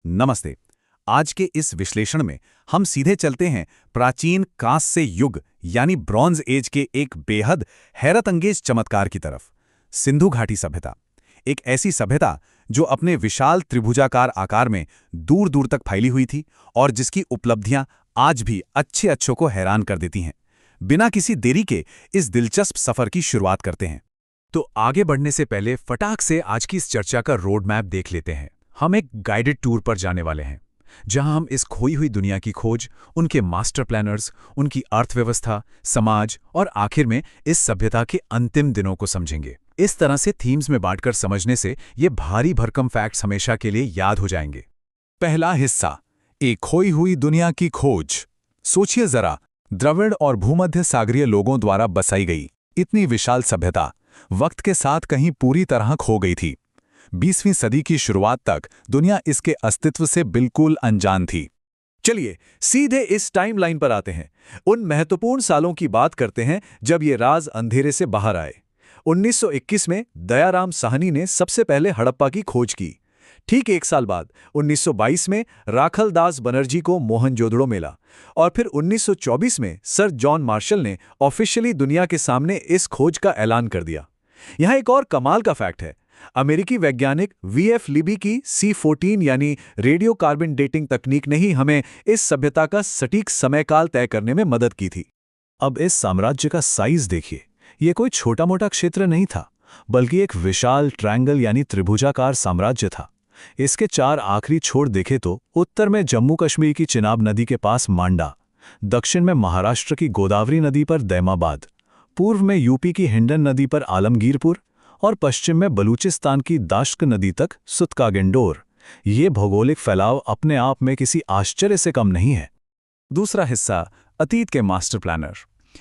नमस्ते। आज के इस विश्लेषण में हम सीधे चलते हैं प्राचीन कांस्य युग यानी ब्रॉन्ज एज के एक बेहद हैरतअंगेज चमत्कार की तरफ। सिंधु घाटी सभ्यता, एक ऐसी सभ्यता जो अपने विशाल त्रिभुजाकार आकार में दूर दूर तक फैली हुई थी और जिसकी उपलब्धियां आज भी अच्छे अच्छों को हैरान कर देती हैं। बिना किसी देरी के इस दिलचस्प सफर की शुरुआत करते हैं। तो आगे बढ़ने से पहले फटाक से आज की इस चर्चा का रोड मैप देख लेते हैं। हम एक गाइडेड टूर पर जाने वाले हैं जहां हम इस खोई हुई दुनिया की खोज, उनके मास्टर प्लानर्स, उनकी अर्थव्यवस्था, समाज और आखिर में इस सभ्यता के अंतिम दिनों को समझेंगे। इस तरह से थीम्स में बांटकर समझने से ये भारी भरकम फैक्ट्स हमेशा के लिए याद हो जाएंगे। पहला हिस्सा, एक खोई हुई दुनिया की खोज। सोचिए जरा, द्रविड़ और भूमध्य सागरीय लोगों द्वारा बसाई गई इतनी विशाल सभ्यता वक्त के साथ कहीं पूरी तरह खो गई थी। 20वीं सदी की शुरुआत तक दुनिया इसके अस्तित्व से बिल्कुल अनजान थी। चलिए सीधे इस टाइमलाइन पर आते हैं। उन महत्वपूर्ण सालों की बात करते हैं जब ये राज अंधेरे से बाहर आए। 1921 में दयाराम साहनी ने सबसे पहले हड़प्पा की खोज की। ठीक एक साल बाद 1922 में राखलदास बनर्जी को मोहनजोदड़ो मिला और फिर 1924 में सर जॉन मार्शल ने ऑफिशियली दुनिया के सामने इस खोज का ऐलान कर दिया। यहाँ एक और कमाल का फैक्ट है। अमेरिकी वैज्ञानिक वीएफ लिबी की C14 यानी रेडियो कार्बन डेटिंग तकनीक ने ही हमें इस सभ्यता का सटीक समयकाल तय करने में मदद की थी। अब इस साम्राज्य का साइज देखिए। ये कोई छोटा मोटा क्षेत्र नहीं था, बल्कि एक विशाल ट्रायंगल यानी त्रिभुजाकार साम्राज्य था। इसके 4 आखिरी छोर देखे तो उत्तर में जम्मू कश्मीर की चिनाब नदी के पास मांडा, दक्षिण में महाराष्ट्र की गोदावरी नदी पर दैमाबाद, पूर्व में यूपी की हिंडन नदी पर आलमगीरपुर और पश्चिम में बलूचिस्तान की दाश्क नदी तक सुतकागिंडोर। ये भौगोलिक फैलाव अपने आप में किसी आश्चर्य से कम नहीं है। दूसरा हिस्सा, अतीत के मास्टर प्लानर।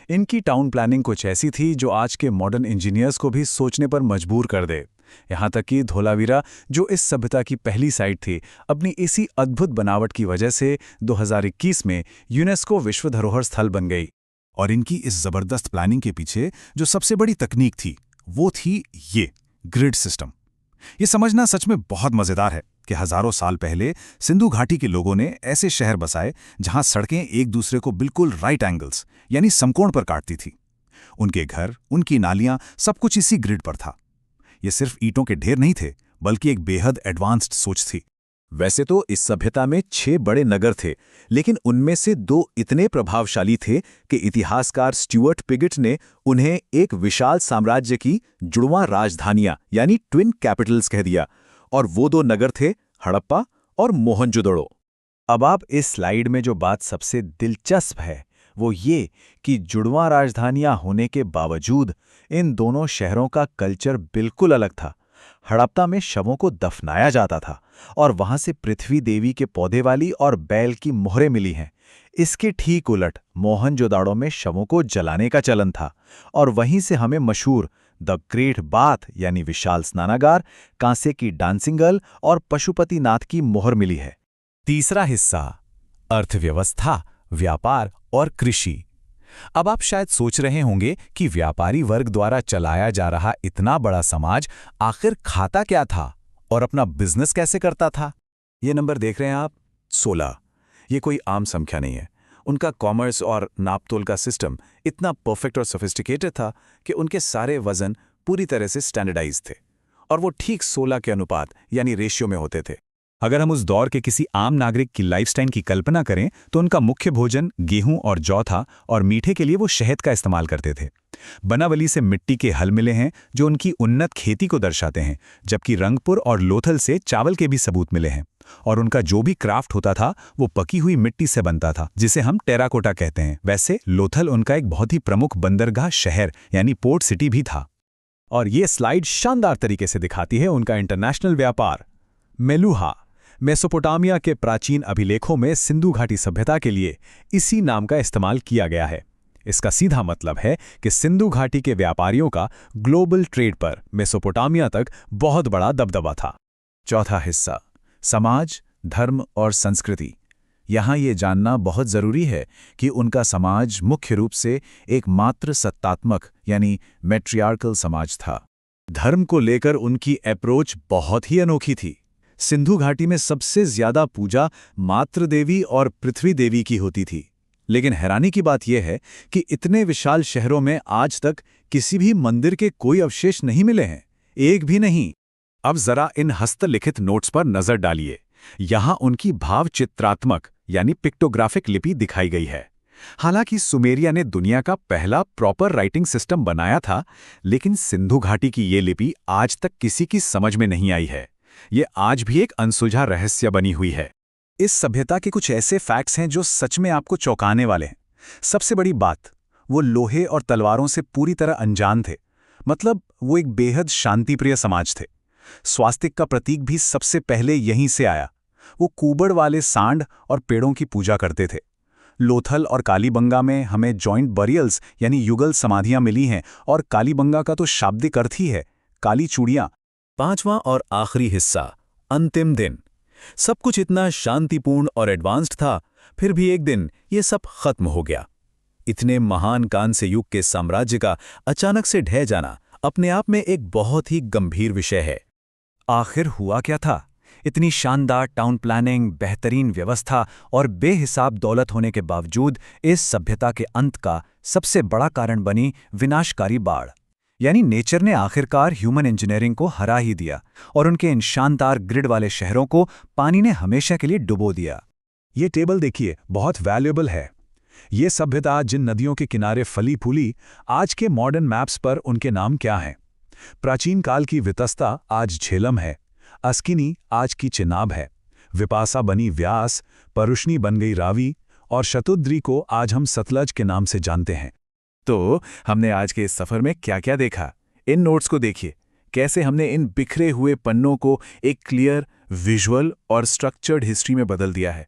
इनकी टाउन प्लानिंग कुछ ऐसी थी जो आज के मॉडर्न इंजीनियर्स को भी सोचने पर मजबूर कर दे। यहाँ तक कि धोलावीरा, जो इस सभ्यता की पहली साइट थी, अपनी इसी अद्भुत बनावट की वजह से 2021 में यूनेस्को विश्व धरोहर स्थल बन गई। और इनकी इस जबरदस्त प्लानिंग के पीछे जो सबसे बड़ी तकनीक थी वो थी ये ग्रिड सिस्टम। ये समझना सच में बहुत मजेदार है कि हजारों साल पहले सिंधु घाटी के लोगों ने ऐसे शहर बसाए जहां सड़कें एक दूसरे को बिल्कुल राइट एंगल्स यानी समकोण पर काटती थी। उनके घर, उनकी नालियां, सब कुछ इसी ग्रिड पर था। ये सिर्फ ईंटों के ढेर नहीं थे, बल्कि एक बेहद एडवांस्ड सोच थी। वैसे तो इस सभ्यता में 6 बड़े नगर थे, लेकिन उनमें से 2 इतने प्रभावशाली थे कि इतिहासकार स्टुअर्ट पिगट ने उन्हें एक विशाल साम्राज्य की जुड़वां राजधानियां यानी ट्विन कैपिटल्स कह दिया। और वो 2 नगर थे हड़प्पा और मोहनजोदड़ो। अब आप इस स्लाइड में जो बात सबसे दिलचस्प है वो ये कि जुड़वां राजधानियां होने के बावजूद इन दोनों शहरों का कल्चर बिल्कुल अलग था। हड़प्पा में शवों को दफनाया जाता था और वहां से पृथ्वी देवी के पौधे वाली और बैल की मोहरें मिली हैं। इसके ठीक उलट मोहनजोदाड़ो में शवों को जलाने का चलन था और वहीं से हमें मशहूर द ग्रेट बाथ यानी विशाल स्नानागार, कांसे की डांसिंग गर्ल और पशुपतिनाथ की मोहर मिली है। तीसरा हिस्सा, अर्थव्यवस्था, व्यापार और कृषि। अब आप शायद सोच रहे होंगे कि व्यापारी वर्ग द्वारा चलाया जा रहा इतना बड़ा समाज आखिर खाता क्या था और अपना बिजनेस कैसे करता था। ये नंबर देख रहे हैं आप, 16। ये कोई आम संख्या नहीं है। उनका कॉमर्स और नापतोल का सिस्टम इतना परफेक्ट और सोफिस्टिकेटेड था कि उनके सारे वजन पूरी तरह से स्टैंडर्डाइज थे और वो ठीक 16 के अनुपात यानी रेशियो में होते थे। अगर हम उस दौर के किसी आम नागरिक की लाइफस्टाइल की कल्पना करें तो उनका मुख्य भोजन गेहूं और जौ था और मीठे के लिए वो शहद का इस्तेमाल करते थे। बनावली से मिट्टी के हल मिले हैं जो उनकी उन्नत खेती को दर्शाते हैं, जबकि रंगपुर और लोथल से चावल के भी सबूत मिले हैं। और उनका जो भी क्राफ्ट होता था वो पकी हुई मिट्टी से बनता था, जिसे हम टेराकोटा कहते हैं। वैसे लोथल उनका एक बहुत ही प्रमुख बंदरगाह शहर यानी पोर्ट सिटी भी था। और ये स्लाइड शानदार तरीके से दिखाती है उनका इंटरनेशनल व्यापार। मेलुहा, मेसोपोटामिया के प्राचीन अभिलेखों में सिंधु घाटी सभ्यता के लिए इसी नाम का इस्तेमाल किया गया है। इसका सीधा मतलब है कि सिंधु घाटी के व्यापारियों का ग्लोबल ट्रेड पर मेसोपोटामिया तक बहुत बड़ा दबदबा था। चौथा हिस्सा, समाज, धर्म और संस्कृति। यहाँ ये जानना बहुत जरूरी है कि उनका समाज मुख्य रूप से एक मात्र सत्तात्मक यानी मैट्रियार्कल समाज था। धर्म को लेकर उनकी अप्रोच बहुत ही अनोखी थी। सिंधु घाटी में सबसे ज्यादा पूजा मातृ देवी और पृथ्वी देवी की होती थी। लेकिन हैरानी की बात यह है कि इतने विशाल शहरों में आज तक किसी भी मंदिर के कोई अवशेष नहीं मिले हैं, एक भी नहीं। अब जरा इन हस्तलिखित नोट्स पर नजर डालिए। यहां उनकी भाव चित्रात्मक यानी पिक्टोग्राफिक लिपि दिखाई गई है। हालांकि सुमेरिया ने दुनिया का पहला प्रॉपर राइटिंग सिस्टम बनाया था, लेकिन सिंधु घाटी की ये लिपि आज तक किसी की समझ में नहीं आई है। ये आज भी एक अनसुलझा रहस्य बनी हुई है। इस सभ्यता के कुछ ऐसे फैक्ट्स हैं जो सच में आपको चौंकाने वाले हैं। सबसे बड़ी बात, वो लोहे और तलवारों से पूरी तरह अनजान थे। मतलब वो एक बेहद शांतिप्रिय समाज थे। स्वास्तिक का प्रतीक भी सबसे पहले यहीं से आया। वो कुबड़ वाले सांड और पेड़ों की पूजा करते थे। लोथल और कालीबंगा में हमें जॉइंट बरियल्स यानी युगल समाधियां मिली हैं, और कालीबंगा का तो शाब्दिक अर्थ ही है काली चूड़ियां। पांचवां और आखिरी हिस्सा, अंतिम दिन। सब कुछ इतना शांतिपूर्ण और एडवांस्ड था, फिर भी एक दिन ये सब खत्म हो गया। इतने महान कांस्य युग के साम्राज्य का अचानक से ढह जाना अपने आप में एक बहुत ही गंभीर विषय है। आखिर हुआ क्या था? इतनी शानदार टाउन प्लानिंग, बेहतरीन व्यवस्था और बेहिसाब दौलत होने के बावजूद इस सभ्यता के अंत का सबसे बड़ा कारण बनी विनाशकारी बाढ़। यानी नेचर ने आखिरकार ह्यूमन इंजीनियरिंग को हरा ही दिया और उनके इन शानदार ग्रिड वाले शहरों को पानी ने हमेशा के लिए डुबो दिया। ये टेबल देखिए, बहुत वैल्यूएबल है। ये सभ्यता जिन नदियों के किनारे फली फूली, आज के मॉडर्न मैप्स पर उनके नाम क्या हैं? प्राचीन काल की वितस्ता आज झेलम है, अस्किनी आज की चिनाब है, विपासा बनी व्यास, परुष्णी बन गई रावी, और शतुद्री को आज हम सतलज के नाम से जानते हैं। तो हमने आज के इस सफर में क्या क्या देखा? इन नोट्स को देखिए, कैसे हमने इन बिखरे हुए पन्नों को एक क्लियर, विजुअल और स्ट्रक्चर्ड हिस्ट्री में बदल दिया है।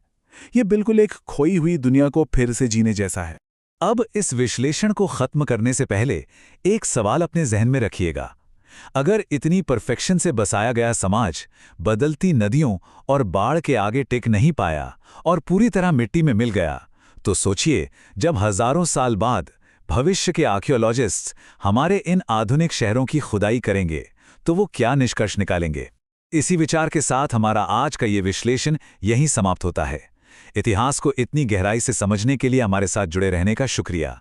ये बिल्कुल एक खोई हुई दुनिया को फिर से जीने जैसा है। अब इस विश्लेषण को खत्म करने से पहले एक सवाल अपने जहन में रखिएगा। अगर इतनी परफेक्शन से बसाया गया समाज बदलती नदियों और बाढ़ के आगे टिक नहीं पाया और पूरी तरह मिट्टी में मिल गया, तो सोचिए जब हजारों साल बाद भविष्य के आर्कियोलॉजिस्ट्स हमारे इन आधुनिक शहरों की खुदाई करेंगे तो वो क्या निष्कर्ष निकालेंगे। इसी विचार के साथ हमारा आज का ये विश्लेषण यहीं समाप्त होता है। इतिहास को इतनी गहराई से समझने के लिए हमारे साथ जुड़े रहने का शुक्रिया।